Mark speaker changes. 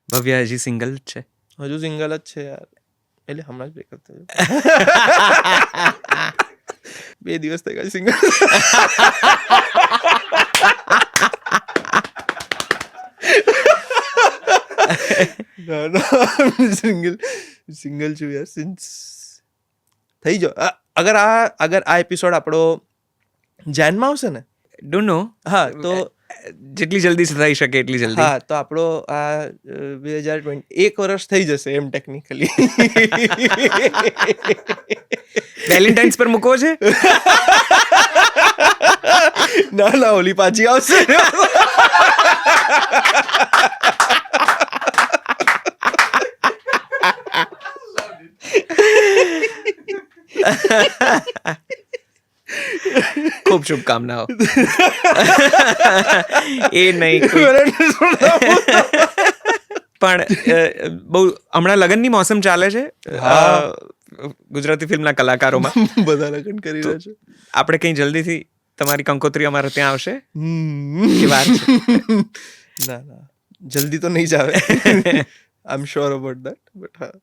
Speaker 1: ભવ્ય હજી સિંગલ જ છે?
Speaker 2: હજુ સિંગલ જ છે યાર, એટલે હમણાં જ બ્રેકઅપ થયું. 2 દિવસ થઈ ગયા સિંગલ. સિંગલ છું યાર સિન્સ થઈ જાઓ. અગર આ એપિસોડ આપણો જાનમાં આવશે ને,
Speaker 1: ડોન્ટ નો.
Speaker 2: હા તો
Speaker 1: જેટલી જલ્દી થઈ શકે એટલી જલ્દી.
Speaker 2: હા તો આપણો આ 2020 1 વર્ષ થઈ જશે એમ ટેકનિકલી.
Speaker 1: વેલેન્ટાઇન્સ પર મૂકવો છે?
Speaker 2: ના ઓલી પાછી આવશે.
Speaker 1: ખૂબ શુભકામનાઓ. એ નહીં પણ બહુ હમણાં લગ્નની મોસમ ચાલે છે ગુજરાતી ફિલ્મના કલાકારોમાં.
Speaker 2: બધા લગ્ન કરી રહ્યા છે.
Speaker 1: આપણે કંઈ જલ્દીથી તમારી કંકોત્રી અમારે ત્યાં આવશે કે વાર છે?
Speaker 2: ના જલ્દી તો નહીં જ આવે. I am sure about that, but હા